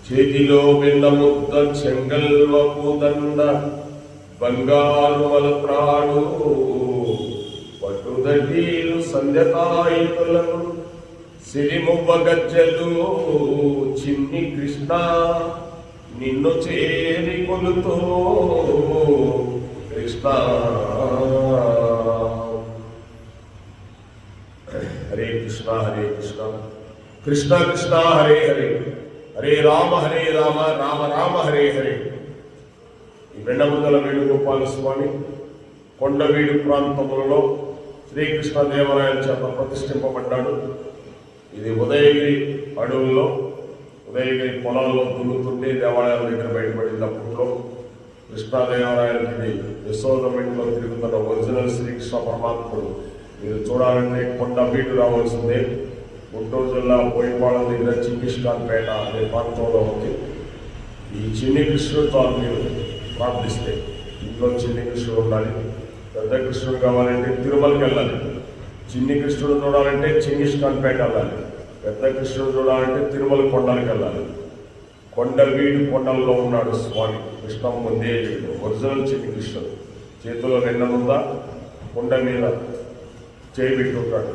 చేతిలో వెన్న ముద్ద చెంగల్వపు దండ బంగారు మలత్రాడు పట్టుదీలు సంధ్యతాయుతులను సిరిమువ్వ గజ్జలు చిన్ని కృష్ణ నిన్ను చేరి కొలుతో కృష్ణ. హరే కృష్ణ హరే కృష్ణ కృష్ణ కృష్ణ హరే హరే హరే రామ రామ రామ హరే హరే. ఈ వెన్నముద్దల వేణుగోపాల స్వామి కొండవీడు ప్రాంతములలో శ్రీకృష్ణదేవరాయల చేత ప్రతిష్ఠింపబడ్డాడు. ఇది ఉదయగిరి అడవుల్లో ఉదయగిరి పొలాల్లో దున్నుతుంటే దేవాలయాల దగ్గర బయటపడింది. అప్పట్లో కృష్ణదేవరాయలకి ఇది యశోదమెంట్లో తిరుగుతున్న ఒరిజినల్ శ్రీకృష్ణ పరమాత్ముడు. మీరు చూడాలంటే కొండవీడు రావాల్సిందే. గుంటూరు జిల్లా బోయిపాళెం దగ్గర చిన్నిష్కాన్పేట అనే ప్రాంతంలో ఉంది. ఈ చిన్ని కృష్ణుడితో మీరు ప్రార్థిస్తే ఇంట్లో చిన్ని కృష్ణుడు ఉండాలి. పెద్ద కృష్ణుడు కావాలంటే తిరుమలకి వెళ్ళాలి. చిన్ని కృష్ణుడు చూడాలంటే చిన్నిష్కాన్పేట వెళ్ళాలి. పెద్ద కృష్ణుడు చూడాలంటే తిరుమల కొండలకు వెళ్ళాలి. కొండవీడు కొండల్లో ఉన్నాడు స్వామి కృష్ణం ముందే ఒరిజినల్ చిన్ని కృష్ణుడు. చేతిలో వెన్నముందా కొండ మీద చేయబెట్టి ఉంటాడు.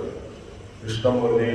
కృష్ణం ముందే